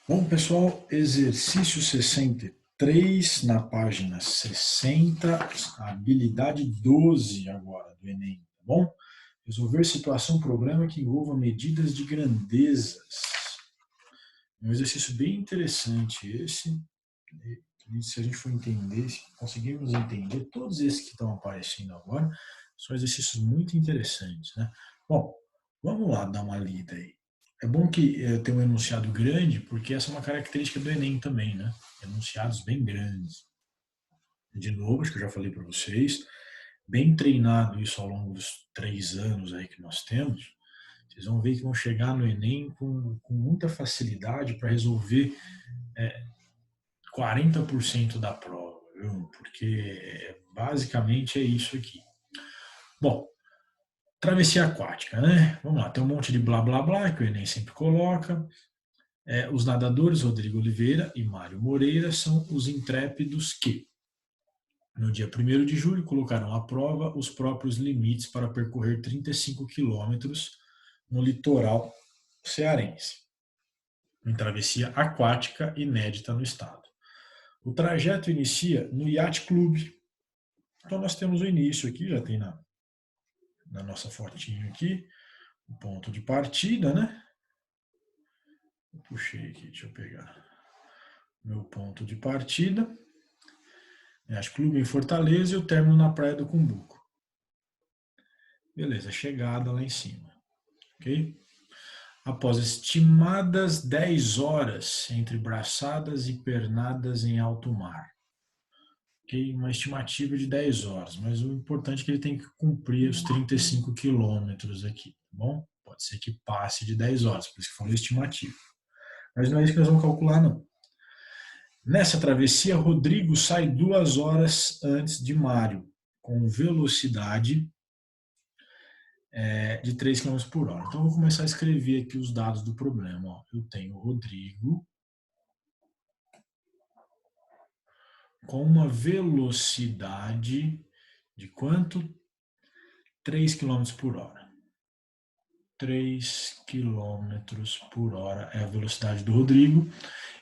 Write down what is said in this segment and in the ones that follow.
Bom, pessoal, exercício 63 na página 60, habilidade 12 agora do Enem, tá bom? Resolver situação, problema que envolva medidas de grandezas. É um exercício bem interessante esse. Se a gente for entender, se conseguirmos entender todos esses que estão aparecendo agora, são exercícios muito interessantes, né? Bom, vamos lá dar uma lida aí. É bom que tenha um enunciado grande, porque essa é uma característica do Enem também, né? Enunciados bem grandes. De novo, acho que eu já falei para vocês, bem treinado isso ao longo dos 3 anos aí que nós temos, vocês vão ver que vão chegar no Enem com muita facilidade para resolver 40% da prova, viu? Porque basicamente é isso aqui. Bom, travessia aquática, né? Vamos lá, tem um monte de blá blá blá que o Enem sempre coloca. Os nadadores Rodrigo Oliveira e Mário Moreira são os intrépidos que, no dia 1º de julho, colocaram à prova os próprios limites para percorrer 35 quilômetros no litoral cearense, em travessia aquática inédita no estado. O trajeto inicia no Yacht Club. Então nós temos o início aqui, já tem na nossa fotinho aqui, o ponto de partida, né? Eu puxei aqui, deixa eu pegar meu ponto de partida. Yacht Clube em Fortaleza e o término na Praia do Cumbuco. Beleza, chegada lá em cima, ok? Após estimadas 10 horas entre braçadas e pernadas em alto mar. Ok? Uma estimativa de 10 horas, mas o importante é que ele tem que cumprir os 35 quilômetros aqui, tá bom? Pode ser que passe de 10 horas, por isso que falou estimativa. Mas não é isso que nós vamos calcular, não. Nessa travessia, Rodrigo sai 2 horas antes de Mário, com velocidade de 3 km por hora. Então, eu vou começar a escrever aqui os dados do problema. Ó. Eu tenho Rodrigo com uma velocidade de quanto? 3 km por hora. 3 km por hora é a velocidade do Rodrigo.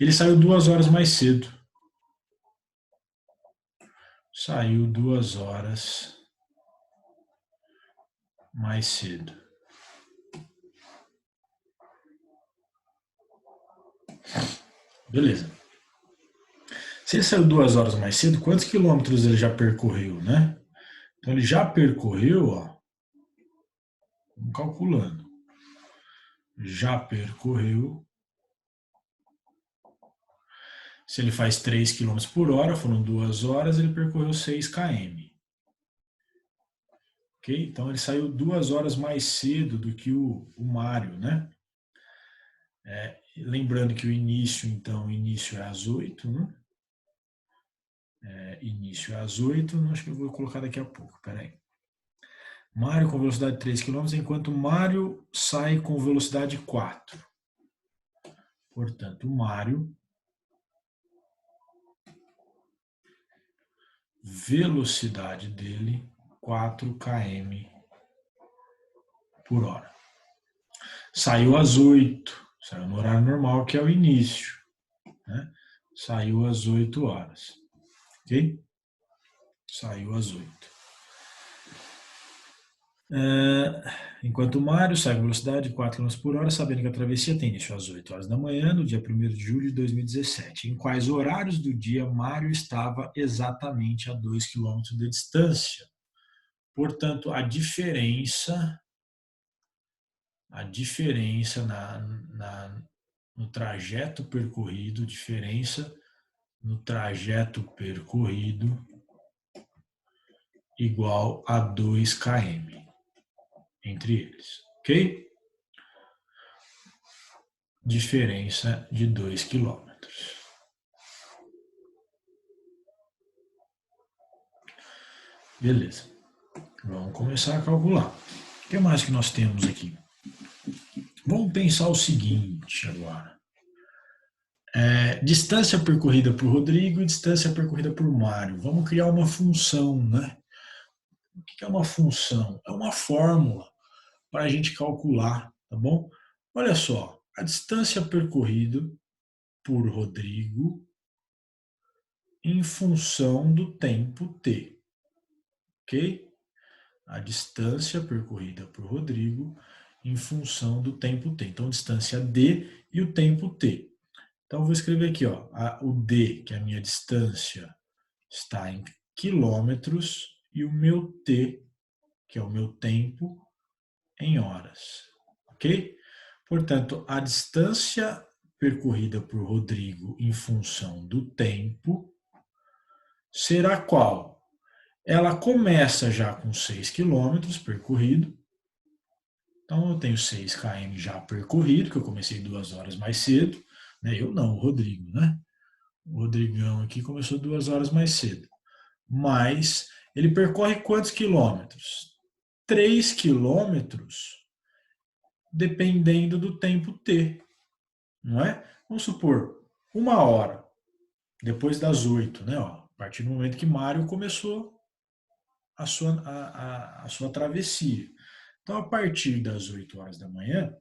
Ele saiu 2 horas mais cedo. Saiu 2 horas mais cedo. Beleza. Se ele saiu 2 horas mais cedo, quantos quilômetros ele já percorreu, né? Então ele já percorreu, ó, vamos calculando. Já percorreu. Se ele faz 3 km por hora, foram 2 horas, ele percorreu 6 km. Ok? Então ele saiu 2 horas mais cedo do que o Mário, né? Lembrando que o início, então, o início é às 8, né? Início é às 8, acho que eu vou colocar daqui a pouco, peraí. Mário com velocidade de 3 km, enquanto Mário sai com velocidade 4. Portanto, o Mário, velocidade dele, 4 km por hora. Saiu às 8, saiu no horário normal, que é o início. Né? Saiu às 8 horas. Ok? Saiu às 8. Enquanto o Mário sai com velocidade de 4 km por hora, sabendo que a travessia tem início às 8 horas da manhã, no dia 1º de julho de 2017. Em quais horários do dia Mário estava exatamente a 2 km de distância? Portanto, a diferença no trajeto percorrido, igual a 2 km entre eles, ok? Diferença de 2 km. Beleza. Vamos começar a calcular. O que mais que nós temos aqui? Vamos pensar o seguinte agora. Distância percorrida por Rodrigo e distância percorrida por Mário. Vamos criar uma função, né? O que é uma função? É uma fórmula para a gente calcular, tá bom? Olha só, a distância percorrida por Rodrigo em função do tempo t, ok? A distância percorrida por Rodrigo em função do tempo t. Então, distância d e o tempo t. Então, eu vou escrever aqui, ó, o d, que é a minha distância, está em quilômetros, e o meu t, que é o meu tempo, em horas, ok? Portanto, a distância percorrida por Rodrigo em função do tempo será qual? Ela começa já com 6 km percorrido. Então, eu tenho 6 km já percorrido, que eu comecei 2 horas mais cedo. Né? Eu não, o Rodrigo, né? O Rodrigão aqui começou 2 horas mais cedo. Mas ele percorre quantos quilômetros? 3 quilômetros, dependendo do tempo T. Não é? Vamos supor, 1 hora, depois das 8, né? Ó, a partir do momento que Mário começou a sua travessia. Então, a partir das 8 horas da manhã,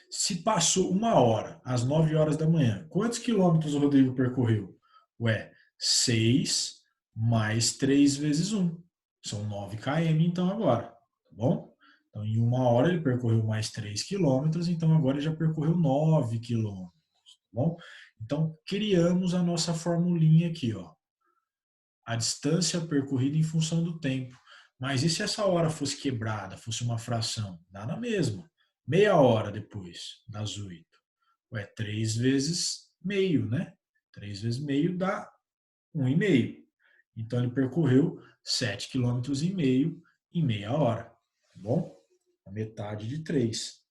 se passou 1 hora, às 9 horas da manhã, quantos quilômetros o Rodrigo percorreu? Ué, 6 mais 3 vezes 1. São 9 km, então, agora. Tá bom? Então, em 1 hora, ele percorreu mais 3 quilômetros, então agora ele já percorreu 9 quilômetros. Tá bom? Então, criamos a nossa formulinha aqui, ó. A distância percorrida em função do tempo. Mas e se essa hora fosse quebrada, fosse uma fração? Dá na mesma. Meia hora depois das 8. Ué, 3 vezes meio, né? 3 vezes meio dá 1,5. Então ele percorreu 7,5 km em meia hora. Tá bom? A metade de 3.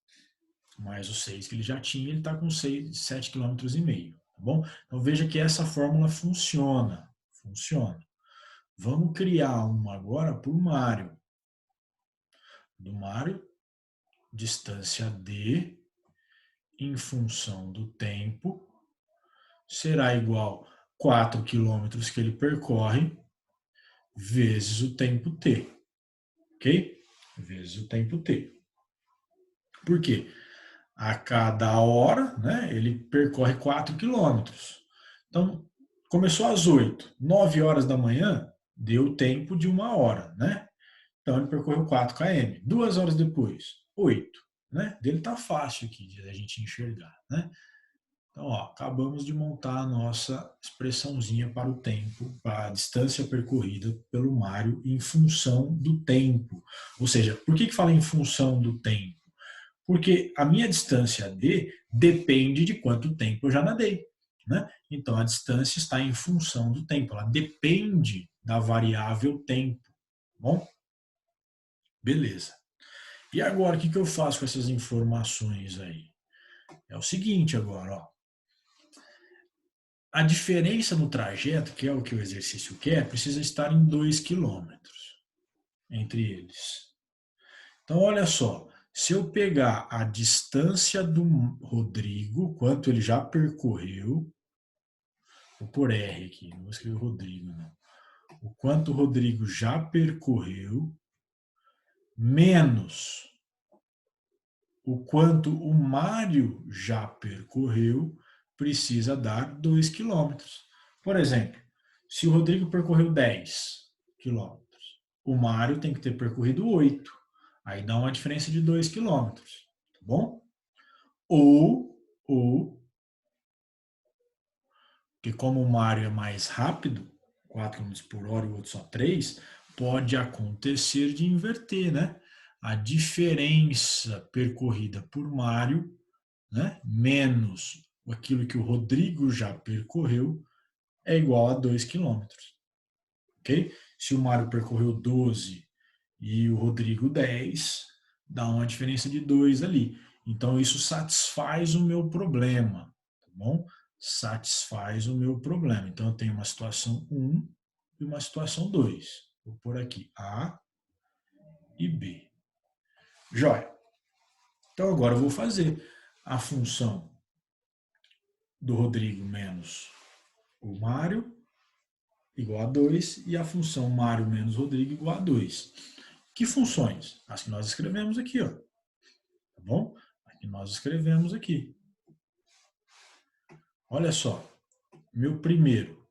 Mais os 6 que ele já tinha, ele está com 7,5 km. Tá bom? Então veja que essa fórmula funciona. Funciona. Vamos criar uma agora para o Mário. Do Mário, distância D em função do tempo será igual a 4 quilômetros que ele percorre vezes o tempo T. Ok? Vezes o tempo T. Por quê? A cada hora, né, ele percorre 4 quilômetros. Então, começou às 8, 9 horas da manhã, deu tempo de 1 hora, né? Então ele percorreu 4 km. 2 horas depois, 8. Né? Dele tá fácil aqui de a gente enxergar. Né? Então, ó, acabamos de montar a nossa expressãozinha para o tempo, para a distância percorrida pelo Mário em função do tempo. Ou seja, por que fala em função do tempo? Porque a minha distância D depende de quanto tempo eu já nadei. Né? Então, a distância está em função do tempo, ela depende da variável tempo. Bom? Beleza. E agora, o que eu faço com essas informações aí? É o seguinte agora, ó. A diferença no trajeto, que é o que o exercício quer, precisa estar em 2 quilômetros entre eles. Então, olha só. Se eu pegar a distância do Rodrigo, quanto ele já percorreu, vou pôr R aqui, não vou escrever Rodrigo, não. O quanto o Rodrigo já percorreu, menos o quanto o Mário já percorreu, precisa dar 2 quilômetros. Por exemplo, se o Rodrigo percorreu 10 quilômetros, o Mário tem que ter percorrido 8. Aí dá uma diferença de 2 quilômetros. Tá bom? Ou, que como o Mário é mais rápido, 4 km por hora e o outro só 3, pode acontecer de inverter, né? A diferença percorrida por Mário, né, menos aquilo que o Rodrigo já percorreu, é igual a 2 quilômetros. Ok? Se o Mário percorreu 12 e o Rodrigo 10, dá uma diferença de 2 ali. Então, isso satisfaz o meu problema. Tá bom? Satisfaz o meu problema. Então, eu tenho uma situação 1 e uma situação 2. Vou pôr aqui A e B. Jóia. Então, agora eu vou fazer a função do Rodrigo menos o Mário igual a 2 e a função Mário menos Rodrigo igual a 2. Que funções? As que nós escrevemos aqui, ó. Tá bom? As que nós escrevemos aqui. olha só, meu primeiro,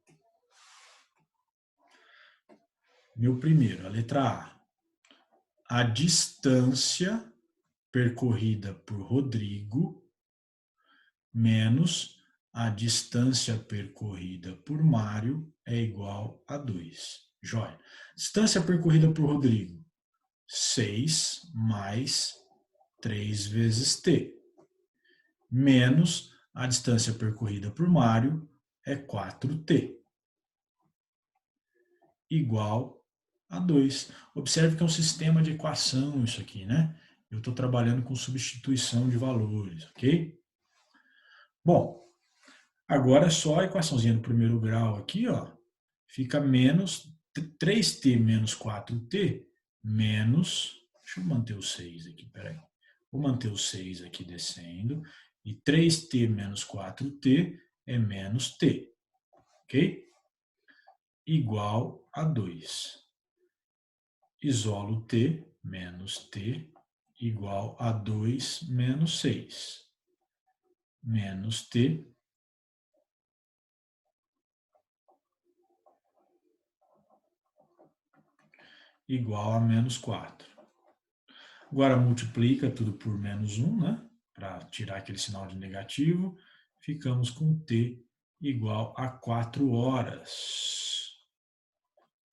a letra A distância percorrida por Rodrigo menos a distância percorrida por Mário é igual a 2. Joia. Distância percorrida por Rodrigo, 6 mais 3 vezes t, menos a distância percorrida por Mário é 4t, igual a 2. Observe que é um sistema de equação isso aqui, né? Eu estou trabalhando com substituição de valores, ok? Bom, agora é só a equaçãozinha do primeiro grau aqui, ó, fica menos 3t menos 4t menos, deixa eu manter o 6 aqui, peraí. Vou manter o 6 aqui descendo, e 3t menos 4t é menos t, ok? Igual a 2. Isolo t menos t igual a 2 menos 6. Menos t igual a menos 4. Agora multiplica tudo por menos 1, né? Para tirar aquele sinal de negativo. Ficamos com t igual a 4 horas.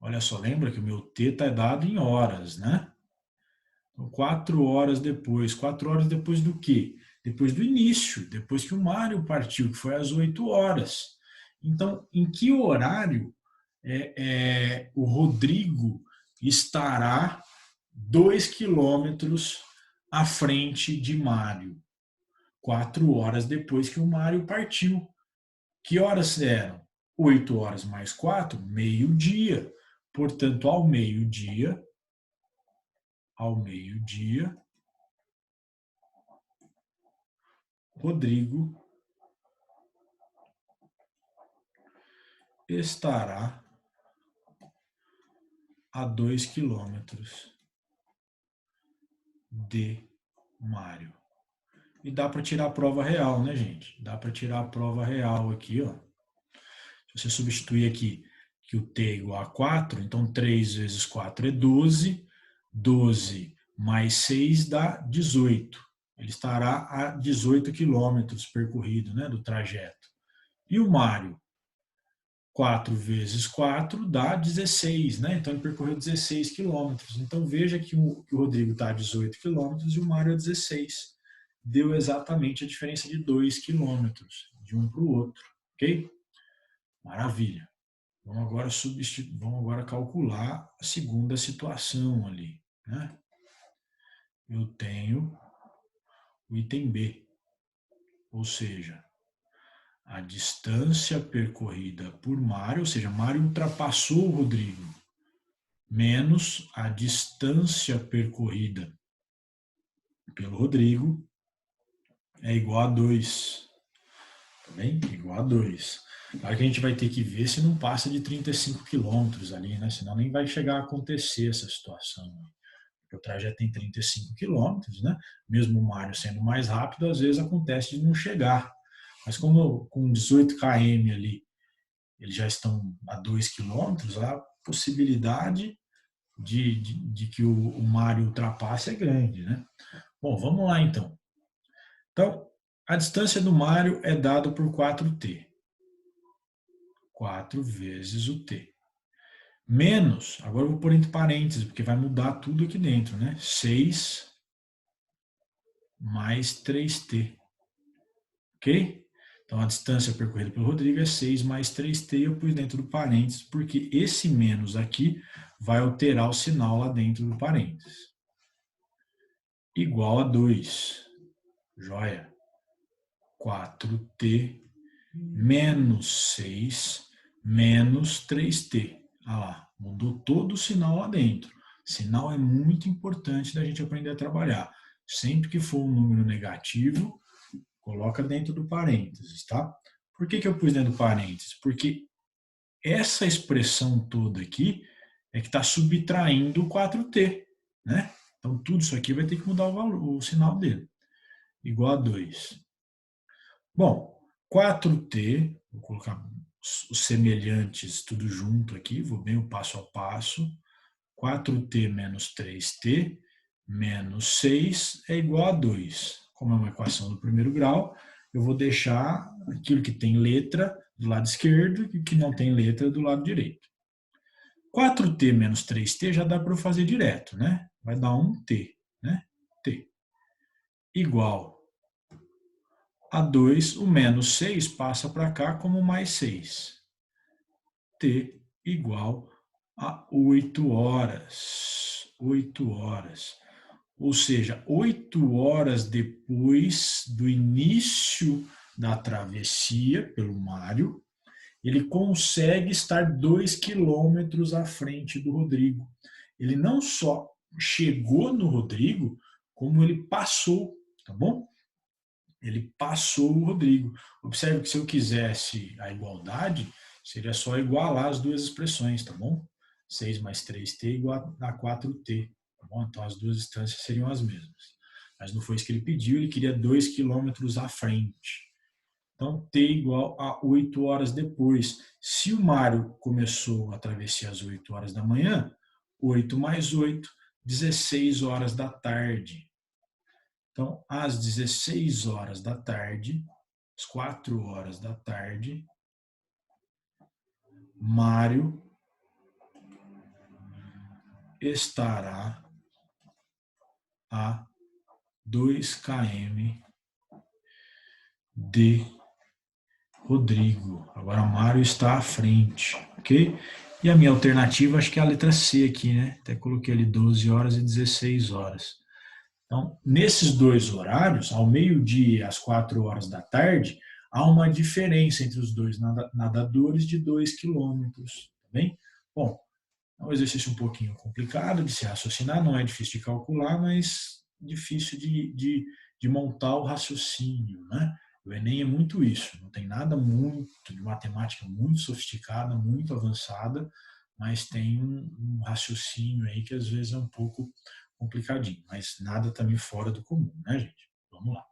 Olha só, lembra que o meu t está dado em horas, né? Então, 4 horas depois. 4 horas depois do quê? Depois do início, depois que o Mário partiu, que foi às 8 horas. Então, em que horário o Rodrigo estará 2 quilômetros à frente de Mário? 4 horas depois que o Mário partiu. Que horas eram? 8 horas mais 4, meio-dia. Portanto, ao meio-dia, Rodrigo estará a 2 quilômetros de Mário. E dá para tirar a prova real, né, gente? Dá para tirar a prova real aqui, ó. Se você substituir aqui que o t é igual a 4, então 3 vezes 4 é 12. 12 mais 6 dá 18. Ele estará a 18 quilômetros percorrido, né, do trajeto. E o Mário? 4 vezes 4 dá 16, né? Então ele percorreu 16 quilômetros. Então veja que o Rodrigo está a 18 quilômetros e o Mário a 16. Deu exatamente a diferença de 2 quilômetros de um para o outro, ok? Maravilha. Vamos agora calcular a segunda situação ali, né? Eu tenho o item B, ou seja, a distância percorrida por Mário, ou seja, Mário ultrapassou o Rodrigo, menos a distância percorrida pelo Rodrigo é igual a 2. Tá bem? Igual a 2. Claro que a gente vai ter que ver se não passa de 35 quilômetros ali, né? Senão nem vai chegar a acontecer essa situação. Porque o trajeto tem 35 quilômetros, né? Mesmo o Mário sendo mais rápido, às vezes acontece de não chegar. Mas como com 18 km ali, eles já estão a 2 quilômetros, a possibilidade de que o Mário ultrapasse é grande, né? Bom, vamos lá então. Então, a distância do Mário é dada por 4t. 4 vezes o t. Menos, agora eu vou pôr entre parênteses, porque vai mudar tudo aqui dentro, né? 6 mais 3t. Ok? Então, a distância percorrida pelo Rodrigo é 6 mais 3t, eu pus dentro do parênteses, porque esse menos aqui vai alterar o sinal lá dentro do parênteses. Igual a 2. Joia. 4t menos 6 menos 3t. Olha lá, mudou todo o sinal lá dentro. Sinal é muito importante da gente aprender a trabalhar. Sempre que for um número negativo, coloca dentro do parênteses, tá? Por que eu pus dentro do parênteses? Porque essa expressão toda aqui é que está subtraindo o 4t, né? Então, tudo isso aqui vai ter que mudar o sinal dele. Igual a 2. Bom, 4t, vou colocar os semelhantes tudo junto aqui, vou bem o passo a passo. 4t menos 3t menos 6 é igual a 2. Como é uma equação do primeiro grau, eu vou deixar aquilo que tem letra do lado esquerdo e o que não tem letra do lado direito. 4t menos 3t já dá para eu fazer direto, né? Vai dar 1t, né? T. Igual a 2, o menos 6 passa para cá como mais 6. T igual a 8 horas. 8 horas. Ou seja, 8 horas depois do início da travessia pelo Mário, ele consegue estar 2 quilômetros à frente do Rodrigo. Ele não só chegou no Rodrigo, como ele passou, tá bom? Ele passou o Rodrigo. Observe que se eu quisesse a igualdade, seria só igualar as duas expressões, tá bom? 6 mais 3t igual a 4t, tá bom? Então as duas distâncias seriam as mesmas. Mas não foi isso que ele pediu, ele queria 2 quilômetros à frente. Então, t igual a 8 horas depois. Se o Mário começou a travessia às 8 horas da manhã, 8 mais 8, 16 horas da tarde. Então, às 16 horas da tarde, às 4 horas da tarde, Mário estará a 2 km de Rodrigo. Agora Mário está à frente, ok? E a minha alternativa, acho que é a letra C aqui, né? Até coloquei ali 12 horas e 16 horas. Então, nesses dois horários, ao meio-dia e às 4 horas da tarde, há uma diferença entre os dois nadadores de 2 quilômetros, tá bem? Bom, é um exercício um pouquinho complicado de se raciocinar, não é difícil de calcular, mas difícil de montar o raciocínio, né? O Enem é muito isso, não tem nada muito de matemática muito sofisticada, muito avançada, mas tem um raciocínio aí que às vezes é um pouco complicadinho, mas nada também fora do comum, né, gente? Vamos lá.